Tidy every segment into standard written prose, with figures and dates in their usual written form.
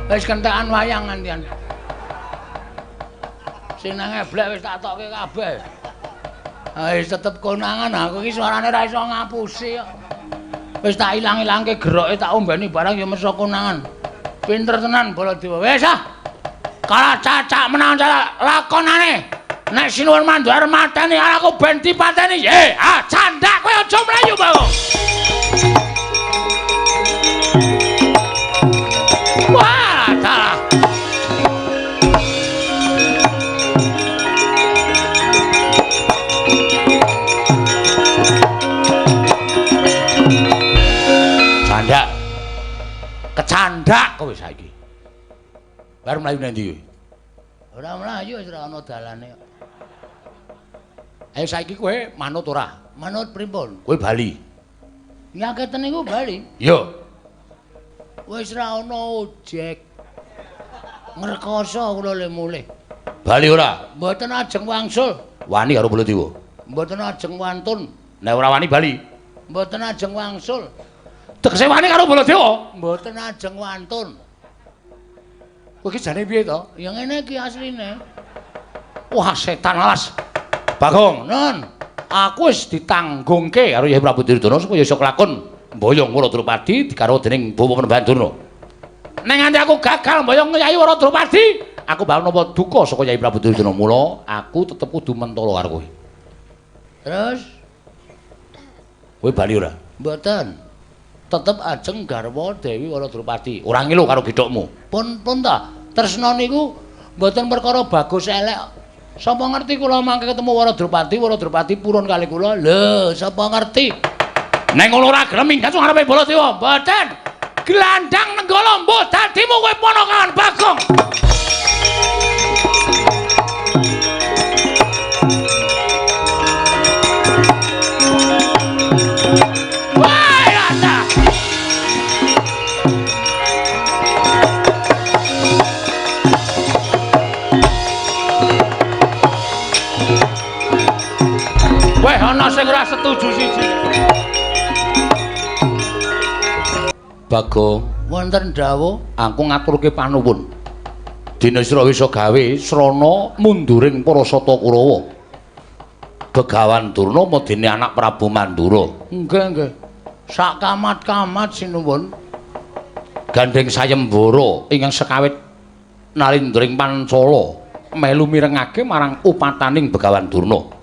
Wis kentekan wayang ngantian. Sinang eblek wis tak tokke kabeh. Wis tetep konangan aku iki suarane ra iso ngapusi kok. Wis tak ilang-ilangke geroke tak ombeni barang ya mesa konangan. Pinter tenan Baladewa. Wis ah. Kala cacak menang lakonane. Nek sinuwun mandhar mateni aku ben dipateni. Candak kowe aja mlayu, Bagong. Wah, dalah. Candak. Kecandak kowe saiki. Bar mlayu nang ndi? Ora mlayu wis ora ana dalane kok. Ayo saiki kowe manut ora? Manut pripun? Kowe bali. Nyaketen niku bali. Yo. Wis ora ana ojek. Ngrekoso kula le mulih. Bali ora? Mboten ajeng wangsul. Wani karo Baladewa. Mboten ajeng wantun. Nek ora wani bali. Mboten ajeng wangsul. Tegese wani karo Baladewa? Mboten ajeng wantun. Kowe iki jane piye to? Ya ngene iki asline. Wah, setan alas. Bagong, nun. Aku wis ditanggungke karo Yai Prabu Duryudana supaya iso kelakon mboyong Waradrupadi dikaro dening Bawa Penembahan Durna. Ning nganti aku gagal mboyong Yai Waradrupadi, aku bakal nampa duka saka Yai Prabu Duryudana. Mula aku tetep kudu mentala karo kowe. Terus kowe bali ora? Mboten. Tetep ajeng garwa Dewi Waradrupadi. Ora ngelu karo gedhokmu. Pun ta. Tresna niku mboten perkara bagus elek. Sapa ngerti kula mangke ketemu Waradrupadi purun kali kula. Lho, sapa ngerti? Nek ngono ora gelem minggat ngarepe Baladewa. Mboten. Glandang nenggala mbuh dadimu kowe ponakan Bagong. Ana sing ora setuju siji. Bagong, wonten dawuh, aku ngaturke panuwun. Dina sira wis gawe srana munduring para sata Kurawa. Begawan Durna medeni anak Prabu Mandura. Nggih. Sak kamat-kamat sinuwun. Gandeng sayembara ingkang sekawit nalindring Pancala melu mirengake marang upataning Begawan Durna.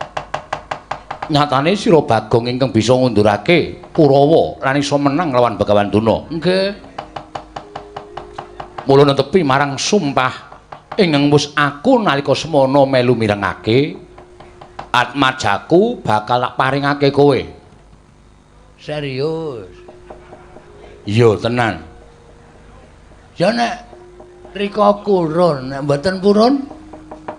Nyatane sira Bagong ingkang bisa ngundurake Kurawa lan iso menang lawan Begawan Durna. Nggih. Mula netepi marang sumpah ingkang wis aku nalika semana melu mirengake, atmajaku bakal tak paringake kowe. Serius? Iya tenan. Ya nek rika kurun, nek mboten purun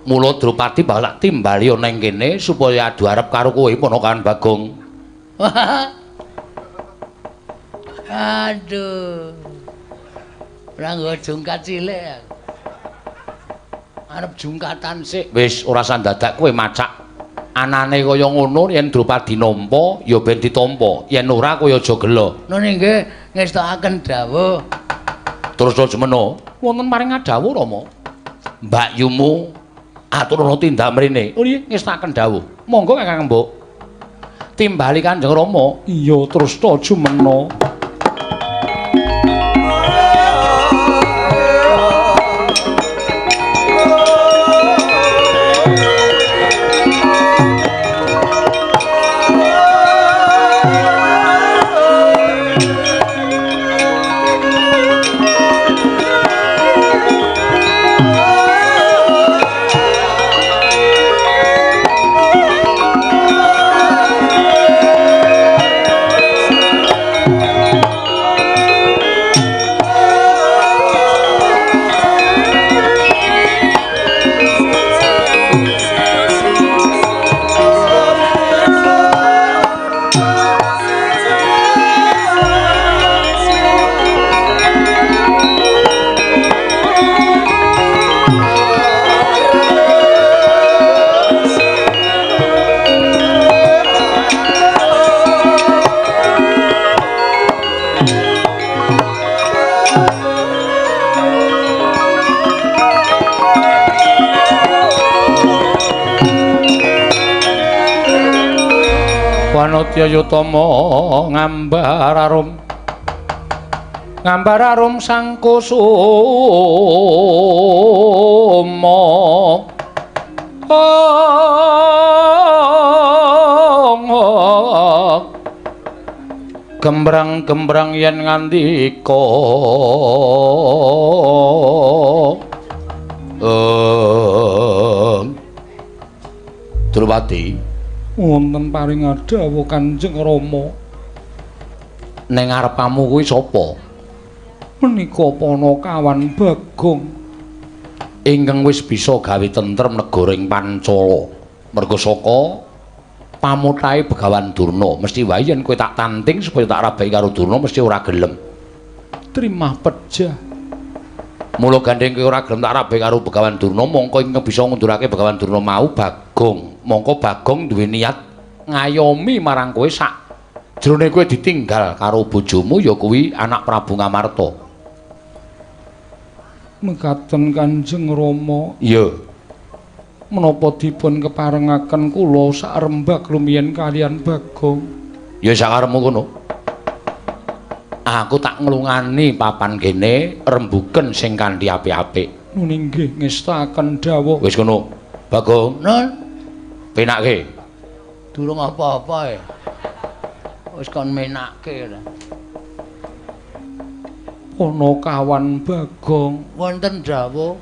mula Drupadi bakal timbali ana ing kene supaya adu arep karo kowe ponakan Bagong. Aduh. Ora nggo jungkat cilik. Arep jungkatan sik. Wis ora sandadak kowe macak. Anane kaya ngono yen Drupadi nampa ya ben ditampa. Yen ora kowe aja gelo. Nun nggih ngestakaken dawuh. Terus aja meno. Wonten paring dawuh Rama. Mbak Yumu aturana tindak mrene. Oh nggih, ngestakaken dawuh. Monggo Kakang Mbok. Timbali Kanjeng Rama. Iya, terus ta jumena. Wanodya Yutama ngambar arum sang kusuma gembrang-gembrang yen ngandika Drupadi wonten paring dawuh Kanjeng Rama ning ngarepamu kuwi sapa menika Panakawan Bagong ingkang wis bisa gawe tentrem negara ing Pancala merga saka pamutahe Begawan Durna mesti wae yen kowe tak tanting supaya tak rabai karo Durna mesti ora gelem trimah pejah mula gandeng kowe ora gelem tak rabai karo Begawan Durna mongko ingkang bisa ngundurake Begawan Durna mau Bagong mongko Bagong duwe niat ngayomi marang kowe sak jroning kowe ditinggal karo bojomu ya kuwi anak Prabu Ngamarta. Mekaten Kanjeng Rama. Iya. Menapa dipun keparengaken kula sak rembag lumiyen kaliyan Bagong? Ya sakarepmu kono. Aku tak nglungani papan kene rembugen sing kanthi apik-apik. Nggih ngestaken dawuh. Wis kono. Bagong, Nun. Penake. Durung apa-apa e. Wis kon menakke ta. Panakawan Bagong wonten dawuh.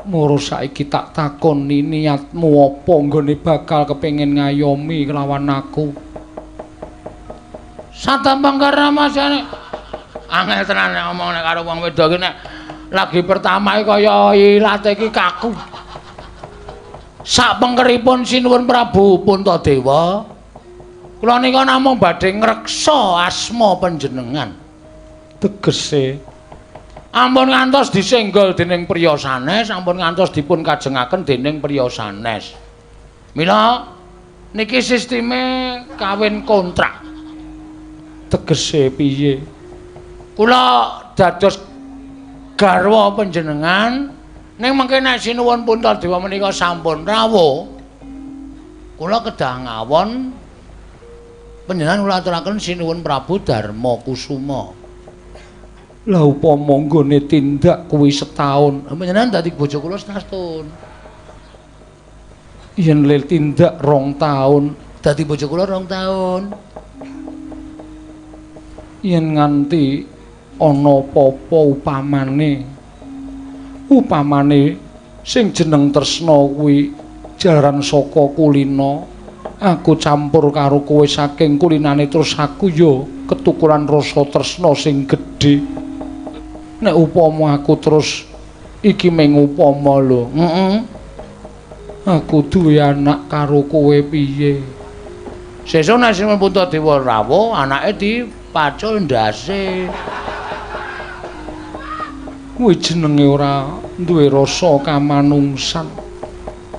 Moro saiki tak takoni niatmu apa nggone bakal kepengin ngayomi kelawan aku. Satampang karamasane. Angel tenan nek ngomong nek karo wong wedok iki nek lagi pertama kaya ilat iki kaku. Sak pengkeripun sinuwun Prabu Puntadewa. Kula nika namung badhe ngreksa asma panjenengan. Tegese ampun ngantos disenggol dening priya sanes, ampun ngantos dipun kajengaken dening priya sanes. Mila niki sisteme kawin kontrak. Tegese piye? Kula dados garwa panjenengan ning mengke nek sinuwun Puntadewa menika sampun rawuh. Kula kedah ngawon panjenengan kula aturaken sinuwun Prabu Darma Kusuma. Lah upama nggone tindak kuwi setahun, Panjenengan dadi bojo kula setahun. yen le tindak 2 taun, Dadi bojo kula 2 taun. yen nganti ana apa-apa upamane sing jeneng tresna kuwi jaran saka kulina, aku campur karo kowe saking kulinane terus aku yo ketukuran rasa tresna sing gedhe. Nek upama aku terus iki mung upama lho. Aku duwe anak karo kowe piye? Sesuk nek Sinuwun Puntadewa rawuh, anake dipacul ndase. Kuwi jenenge ora duwe rasa kamanungsan.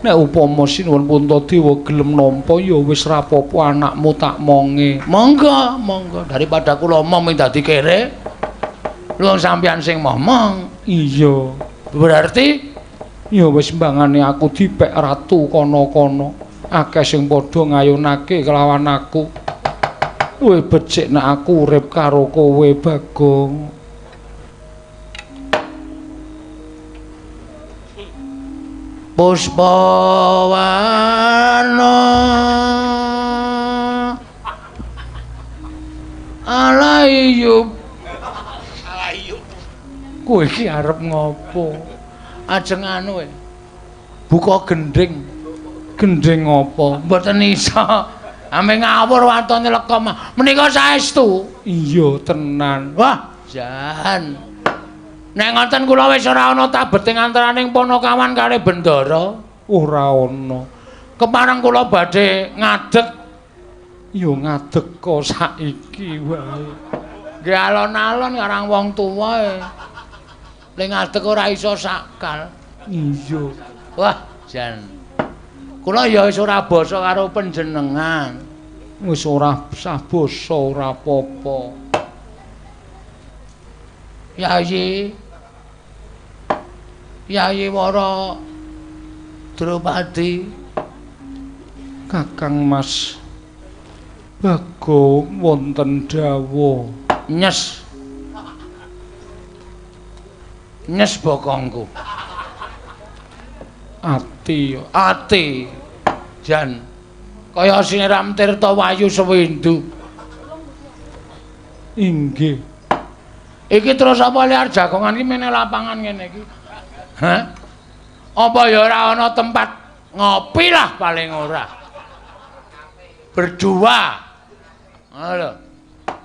Nek upama Sinuwun Puntadewa gelem nampa ya wis ra apa-apa anakmu tak monge. Monggo, monggo daripada kula mong dadi kere. Lu sampeyan sing momong. Iya. Berarti ya wis mbangane aku dipek ratu kono-kono. Akeh sing padha ngayunake kelawan aku. Kowe becik nek aku urip karo kowe, Bagong. Puspawarna Alayub. Kowe iki arep ngopo? Ajeng anu buka gending. Gending apa? Mboten iso. Ame ngawur watone lekom. Menika saestu. Iya tenan. Wah, jan. Nek ngoten kula wis ora ana tabeting antaraning Panakawan kali Bendara. Ora ana. Kepareng kula badhe ngadeg. Ya ngadeg kok saiki wae. Nggih alon-alon karang wong tuwa e. Ning ngadeg ora iso sakal. Iya. Wah, jan. Kula ya wis ora basa karo panjenengan. Wis ora sah basa ora apa-apa. Yayi Wara Drupadi Kakang Mas Bagong wonten dawuh. Nyes. Nyes bokongku. Ati. Jan. Kaya siniram tirta wayu sewindu. Inggih. Iki terus apa liar jagongan iki meneh lapangan ngene iki? Hah? Apa ya ora ana tempat ngopi lah paling ora. Berdua. Lho.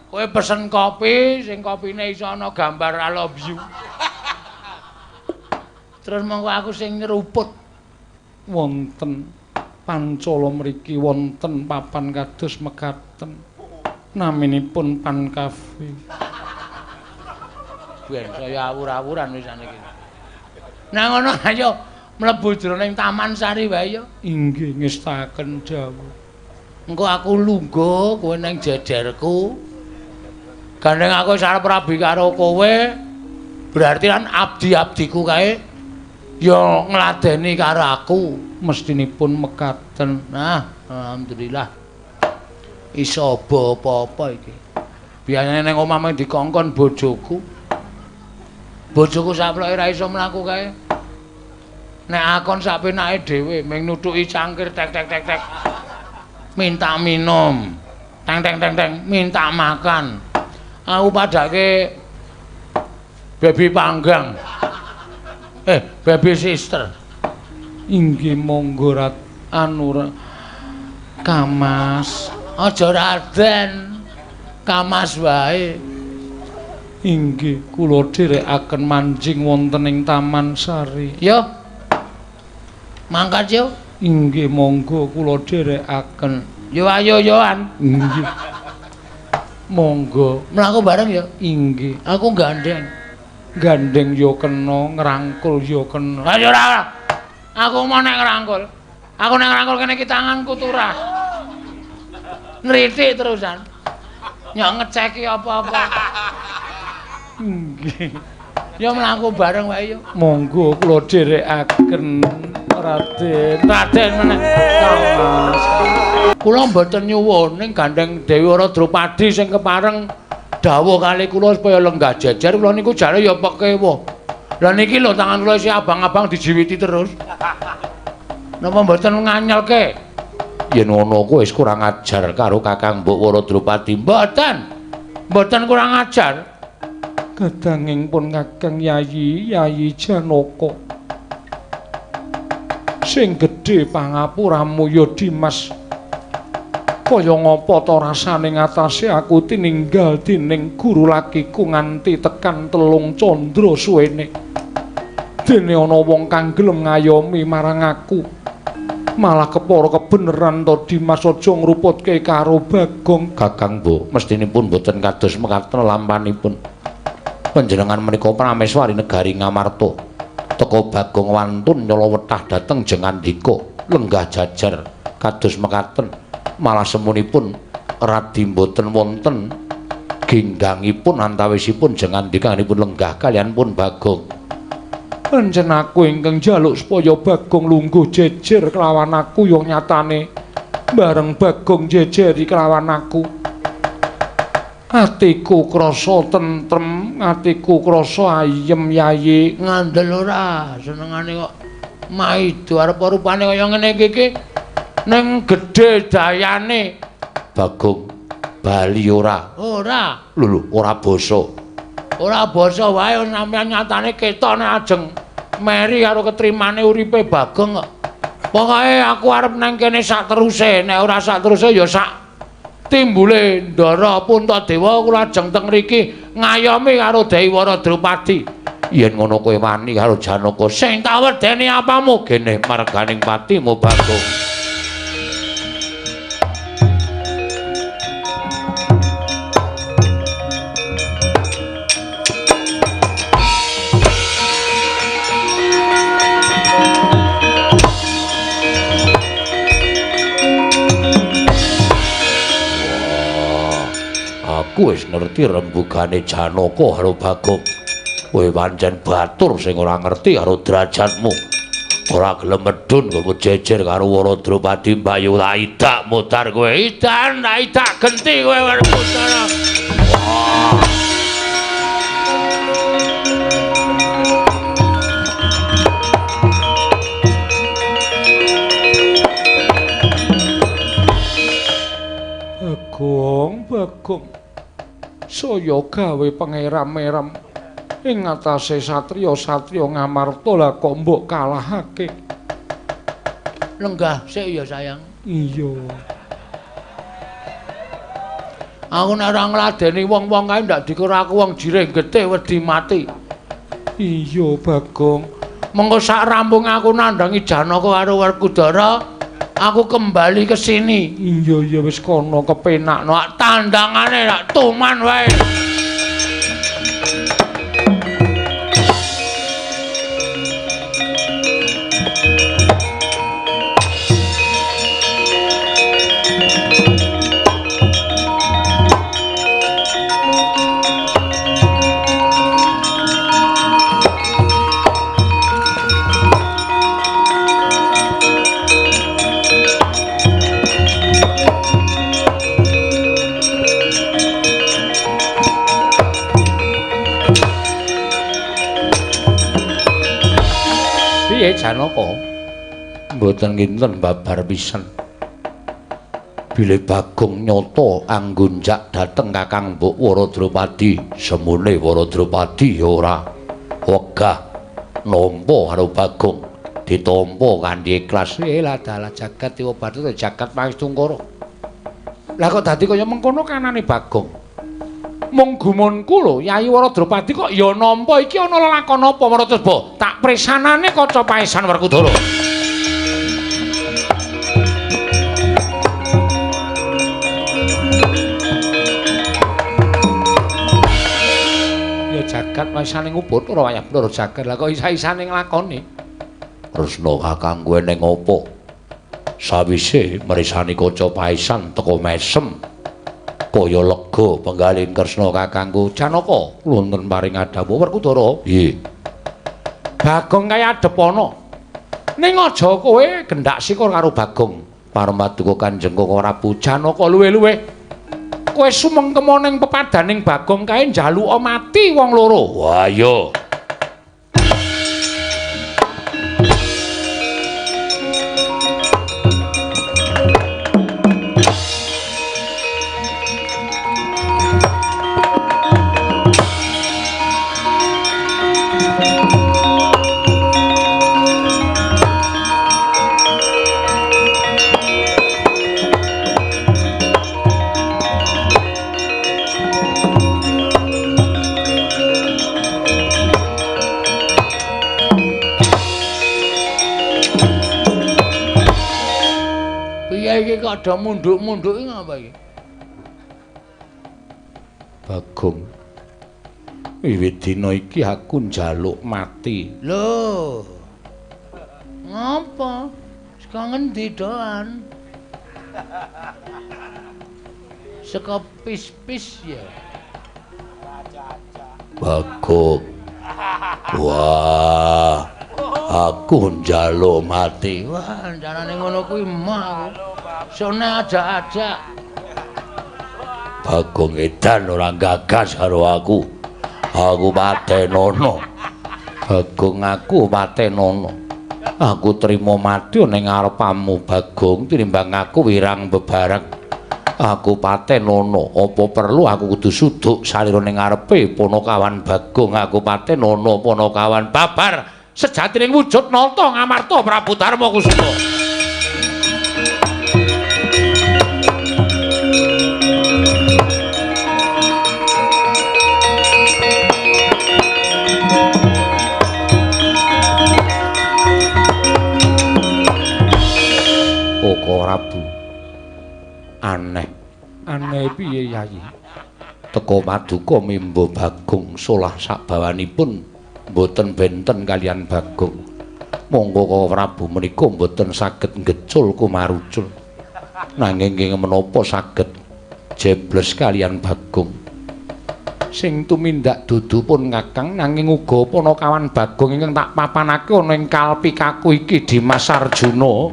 Kowe pesen kopi, sing kopine iso ana gambar I love you. Terus monggo aku sing nyeruput. Wonten Pancala mriki wonten papan kados mekaten. Naminipun Pan Cafe. Ben saya awur-awuran wisan iki. Nah ngono ayo mlebu jroning Taman Sari wae ya. Inggih ngestaken dawuh. Engko aku lungguh kowe ning jejerku. Gandeng aku sarep rabi karo kowe. Berarti kan abdi-abdiku kae ya ngladeni karo aku. Mestinipun mekaten. Nah, alhamdulillah. Iso apa-apa iki. Biasane ning omah mung dikongkon bojoku. Bojoku saploke ra iso mlaku kae. Nek akon sak penake dhewe mung nutuki cangkir tek. Minta minum. Teng, minta makan. Aku padake baby panggang. Baby sister. Inggih monggo rat anu Kamas. Aja Raden. Kamas wae. Inggih kula dherekaken manjing wonten ing Taman Sari. Yo. Mangkat yo. Inggih monggo kula dherekaken. Yo ayo yoan. Inggih. Monggo Mlaku bareng ya. Inggih. Aku gandeng. Gandeng yo kena, ngrangkul yo kena. Ayo ora. Aku mau nek ngrangkul. Aku nek ngrangkul kene iki tanganku turah. Nritik terusan. Nyok ngeceki apa-apa. Nggih. Ya mlaku bareng wae yo. Monggo kula dherekaken Raden. Raden meneh. Kula mboten nyuwun ning gandeng Dewi Ora Drupadi sing kepareng dawuh kali kula supaya lenggah jejer kula niku jare ya pekewo. Lah niki lho tangan kula isih abang-abang dijiwiti terus. Napa mboten nganyelke? Yen ngono kuwi wis kurang ajar karo Kakang Mbok Wara Drupadi. Mboten kurang ajar. Kadanging pun Kakang Yayi Janaka. Sing gedhe pangapuramu ya Dimas. Kaya ngapa ta rasane ngatasé aku tininggal dening guru lakiku nganti tekan 3 candra suwene. Dene ana wong kang gelem ngayomi marang aku. Malah kepara kebeneran to Dimas aja ngruputke karo Bagong. Kakang Mbok, mestinipun boten kados mekaten lampanipun. Panjenengan menika prameswari negari Ngamarta. Teka Bagong wantun nyala wetah dhateng jengandika lenggah jajar kados mekaten. Malah semunipun radi mboten wonten ginggangipun antawisipun jengandikanipun lenggah kaliyan pun Bagong. Pancen aku ingkang njaluk supaya Bagong lungguh jejer kelawan aku yo nyatane bareng Bagong jejeri kelawan aku. Atiku krasa tentrem, atiku krasa ayem Yayi. Ngandel ora senengane kok maido arep rupane kaya ngene iki. Ning gedhe dayane Bagong bali ora. ora. Lho, ora basa. Ora basa wae sampeyan nyatane ketone ajeng meri karo ketrimane uripe Bagong kok. Pokoke aku arep nang kene sak teruse, nek ora sak teruse ya sak timbule Ndara Puntadewa kula ajeng teng mriki ngayomi karo Dewi Wara Drupadi. Yen ngono kowe wani karo Janaka Sing tak wedeni apamu kene marganing patimu Bagong. Aku wis ngerti rembugane Janaka karo Bagong. Kowe pancen batur sing ora ngerti karo derajatmu. ora gelem medhun kowe jejer karo Waradropadi Bayu tak idak mutar kowe idan tak idak genti kowe mutar. Bagong saya gawe pangeram-eram ing ngatasé satriya-satriya Ngamarta lah kok mbok kalahake. Lenggah sik ya sayang. Iya. Aku nek ora ngladeni wong-wong kae ndak dikira aku wong jireng getih wedi mati. Iya, Bagong. Mengko sak rampung aku nandangi Janaka karo Werkudara, aku kembali ke sini. Iya wis kono kepenakno. Tandangane tak tuman wae. Janaka mboten kinten babar pisan. Bilih Bagong nyata anggunjak dhateng Kakang Mbok Waradropadi, semune Waradropadi ora wegah nampa karo Bagong, ditampa kanthi ikhlas. Lah dalah jagat iwabatu jagat pangestungkara. Lah kok dadi kaya mengkono kanane Bagong? Mung gumunku lho, Yayi Waradropadi kok ya nampa iki ana lelakon apa Maratresba? Tak presanane kaca paesan Werkudara. Ya jagat paesane ngubut ora wayah bloro jagat. Lah kok isa-isane nglakoni. Resna kakang kowe ning apa? Sawise mresani kaca paesan teka mesem. Kaya lega penggalin Kresna kakangku Janaka wonten paring adhawu Werkudara. Nggih. Bagong kaya adhep ana. Ning aja kowe gendhak sikor karo Bagong. Parmaduka Kanjeng Koko Prabu Janaka luwe-luwe. Kowe sumengkema ning pepadaning Bagong kae njaluka mati wong loro. Wah iya. Iki kok ada munduk-munduki ngapa iki? Bagong. Wiwit dina iki aku njaluk mati. Lho. Ngapa? Saka ngendi doan? Saka pis-pis ya. Bagong. Wah. Aku njaluk mati. Wah, janane ngono kuwi mah. Sone aja-aja. Bagong edan ora gagas karo aku. Aku patenono. Bagong aku patenono. Aku trima mati ning ngarepamu Bagong tinimbang aku wirang bebareng. Aku patenono. Apa perlu aku kudu suduk salira ning ngarepe Panakawan Bagong. Aku patenono Panakawan babar sejatining wujud nata Ngamarta Prabu Darma Kusuma. Koko Prabu. Aneh piye Yayi? Teka Paduka mimba Bagong solah sakbawanipun mboten benten kalian Bagong. Monggo Koko Prabu menika mboten saged ngecul kumarucul. Nanging menapa saged jebles kalian Bagong? Sing tumindak dudu pun Kakang nanging uga Panakawan Bagong ingkang tak papanake ana ing kalpikaku iki Dimas Arjuna.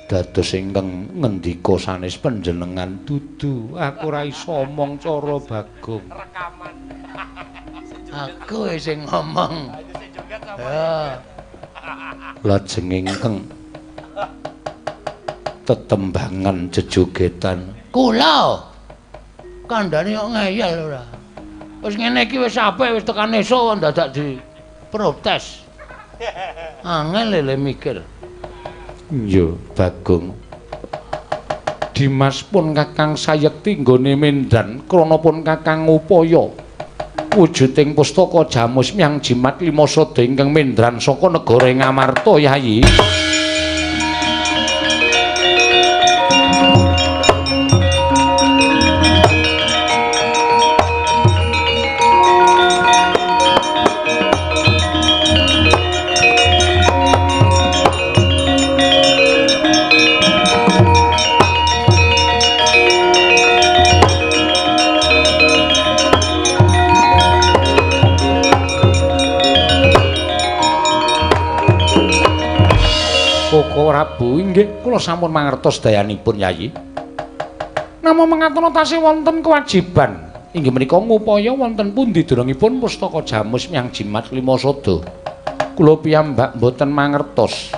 Dados ingkang ngendika sanes panjenengan dudu aku ora iso omong cara Bagong. Rekaman. Aku sing ngomong. Ya. Lajeng ingkang tetembangan jejogetan. Kula kandhane kok ngeyel ora. Wis ngene iki wis apik wis tekan esuk dadak di protes. Angel le mikir. Iya, Bagong. Dimas pun Kakang sayekti nggone Mendan krana pun Kakang upaya wujuding pustaka Jamus Myang Jimat Limasada ingkang Mendran saka negara Ngamarta, Yayi. Koko Prabu inggih kula sampun mangertos dayanipun Yayi. Namung mengatono tasih wonten kewajiban inggih menika ngupaya wonten pundi durungipun pustaka Jamus Myang Jimat Limasada. Kula piyambak mboten mangertos.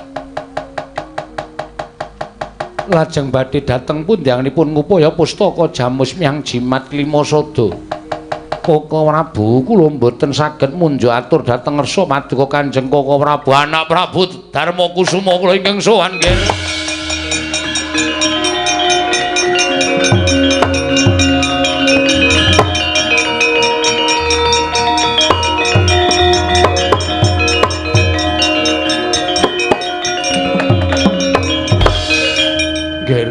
Lajeng badhe dhateng pundi anggenipun ngupaya pustaka Jamus Myang Jimat Limasada. Koko Prabu kula mboten saged munjuk atur dhateng ngersa paduka Kanjeng Koko Prabu anak Prabu Darmakusuma kula ingkang sowan nggih. Nggih,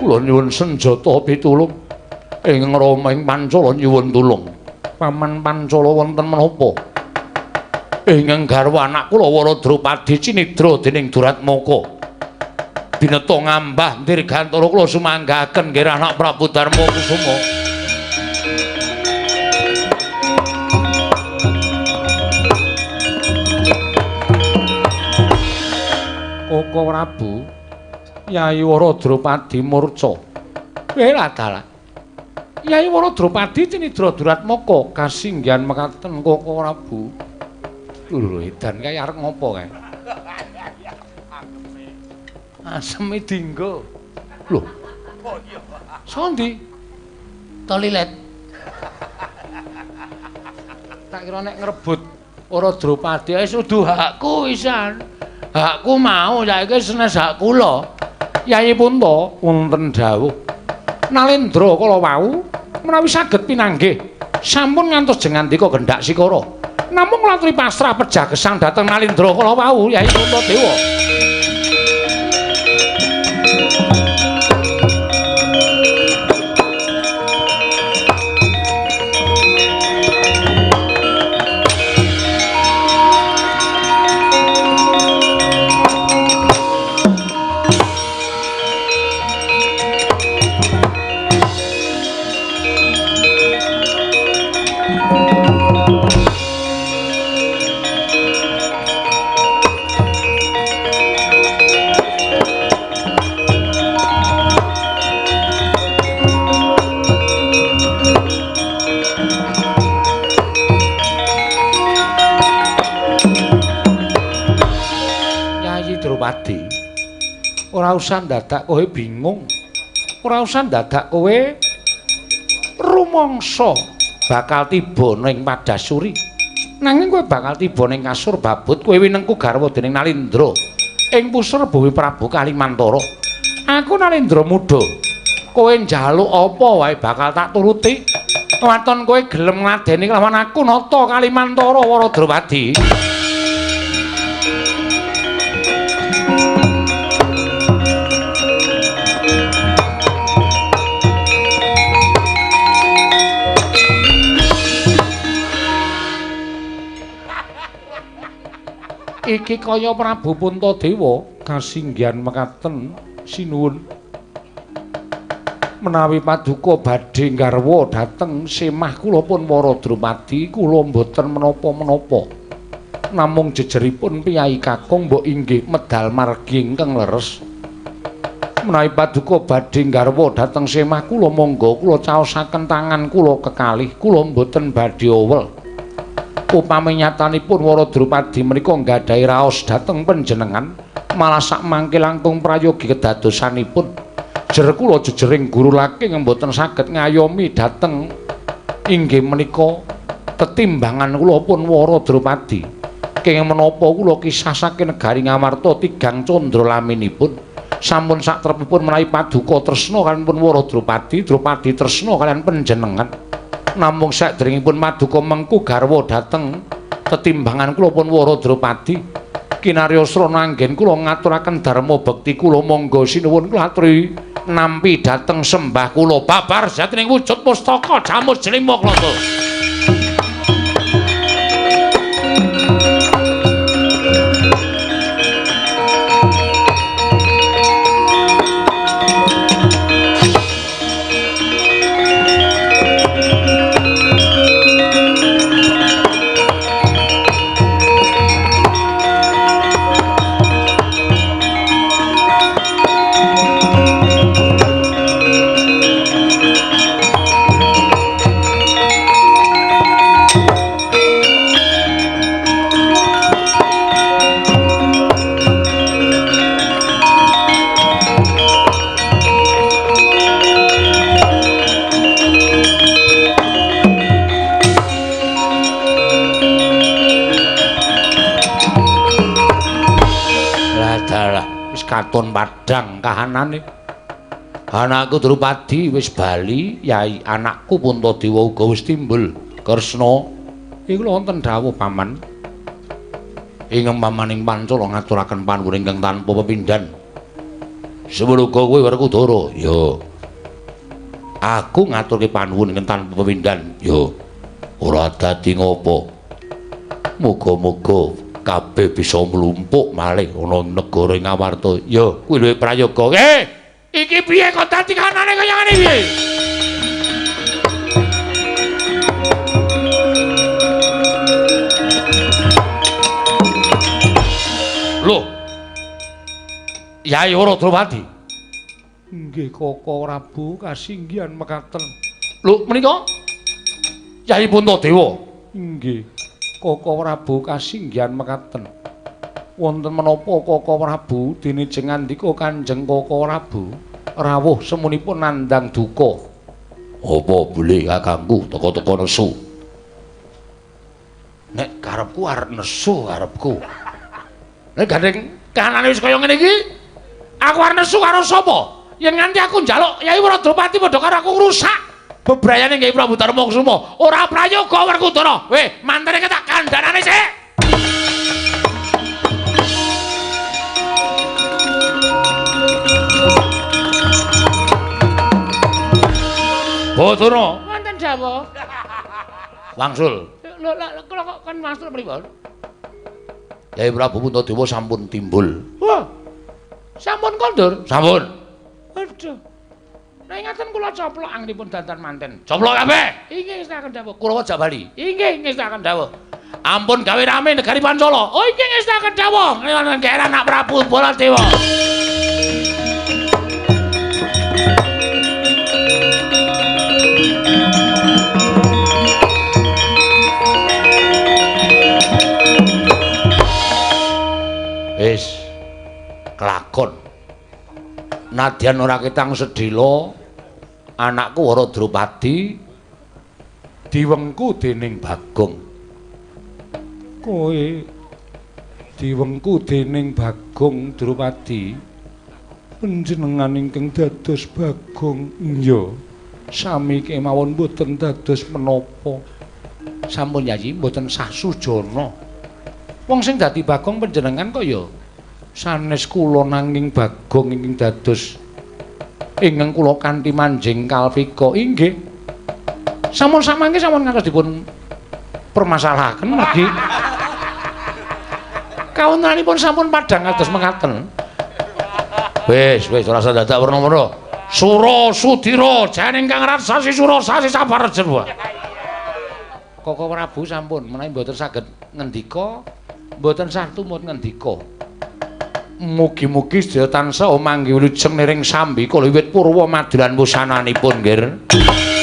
kula nyuwun senjata pitulung. Ing Rama ing Pancala nyuwun tulung. Paman Pancala wonten menapa? Ingkang garwa anak kula Waradrupadi cinidra dening Duratmaka. Bineta ngambah dirgantara kula sumanggaken nggih anak Prabu Darmakusuma. Koko Prabu Yayi Waradrupadi murca. Ora dalah. Yayi Waradrupadi cinidra Duratmaka kasinggihan mekaten Koko Prabu. Lho edan kae arep ngopo kae? Aseme dinggo. Lho. Sondi? Toilet. Tak kira nek ngrebut Waradrupadi wis udu hakku wisan. Hakku mau saiki senes hak kula. Yayi Punta wonten dawuh. Nalendra kala wau menawi saged pinanggih sampun ngantos jengandika gendhak sikara. Namung ngaturi pasrah pejagesan dhateng Nalendra kala wau Yayi Puntadewa. Ora usah dadak kowe bingung. Ora usah dadak kowe rumangsa bakal tiba ning Padasuri. Nanging kowe bakal tiba ning kasur babut kowe winengku garwa dening Nalendra ing pusara Bowi Prabu Kalimantara. Aku Nalendra Muda. Kowe njaluk apa wae bakal tak turuti. Waton kowe gelem ngladeni kelawan aku nata Kalimantara Waradrupadi. Iki kaya Prabu Puntadewa kasinggihan mekaten sinuwun. Menawi paduka badhe garwa dhateng semah kula pun para Drupadi kula mboten menapa-menapa. Namung jejeripun piyai kakung mbok inggih medal margi ingkang leres. Menawi paduka badhe garwa dhateng semah kula monggo kula caosaken tangan kula kekalih kula mboten badhe owel. Upami nyatanipun para Drupadi menika nggadahi raos dhateng panjenengan malah sak mangke langkung prayogi kedadosanipun. Jer kula jejering guru laking mboten saged ngayomi dhateng inggih menika tetimbangan kula pun Wara Drupadi. Kenging menapa kula kisah saking negari Ngamarta tigang candra laminipun sampun sak trepipun menawi paduka tresna kaliyan pun Wara Drupadi, Drupadi tresna kaliyan panjenengan. Namung saderengipun paduka mengku garwa dhateng tetimbangan kula pun Wara Drupadi. Kinarya srana anggen kula ngaturaken dharma bekti kula monggo sinuwun kula aturi nampi dhateng sembah kula babar jatining wujud pustaka jamus jlima klasa. Katon padhang kahanane. Anakku Drupadi wis bali, yai anakku Puntadewa uga wis timbul. Kresna, iku wonten dawuh paman. Ingkang pamaning Pancala ngaturaken panuwun ingkang tanpa pepindhan. Semeruga kowe Werkudara, ya. Aku ngaturke panuwun ingkang tanpa pepindhan, ya. Ora dadi ngopo. Muga-muga kabeh bisa mlumpuk malih ana negara Ngamarta. Ya, kuwi luwih prayoga. Iki piye kok dadi kanane kaya ngene piye? Lho. Yai Wara Drupadi. Nggih Koko Prabu kasinggihan mekaten. Lho, menika Yai Puntadewa. Nggih. Koko Prabu kasinggihan mekaten. Wonten menapa Koko Prabu dene jeng ngandika Kanjeng Koko Prabu rawuh semunipun nandhang duka. Apa boleh kakangku teka-teka nesu? Nek karepku arep nesu karepku. Nek gandeng kanane wis kaya ngene iki, aku arep nesu karo sapa? Yen nganti aku njaluk Yai Wara Drupadi padha karo aku ngrusak bebrayane Kyai Prabu Darmakusuma, ora prayoga Werkudara. Weh, mantene ketak kandhanane sik. Bathara, wonten dawuh. Wangsul. Lho, kula kok kan wangsul pripun? Kyai Prabu Puntadewa sampun timbul. Wah. Sampun kondur? Sampun. Aduh. Nek ngaten kula coplok anggenipun dandan manten. Coplok kabeh. Inggih ngestaken dawuh. Kula wajah bali. Inggih ngestaken dawuh. Ampun gawe rame negari Pancala. Oh inggih ngestaken dawuh. Nggih anak Prabu Baladewa. Wis kelakon. Nadyan ora ketang sedhela anakku Wara Drupadi diwengku dening Bagong. Kowe diwengku dening Bagong Drupadi panjenengan ingkang dados Bagong. Iya, sami kemawon mboten dados menapa. Sampun Yayi mboten sah sujana. Wong sing dadi Bagong panjenengan kok ya sanes kula nanging Bagong ingkang dados ingkang kula kanthi manjing kalpika. Inggih. Sampun samangke sampun ngantos dipun permasalahaken lagi. Kawontenanipun sampun padhang kados mekaten. Wis ora usah dadak werna-werna. Sura Sudira janing Kang Rarsasi Sura sasi Sabarjen wae. Koko Prabu sampun menawi mboten saged ngendika, mboten sah tumut ngendika. Mugi-mugi sedaya tansah manggi wilujeng niring sambi kala wiwit purwa madilan wusananipun nggih.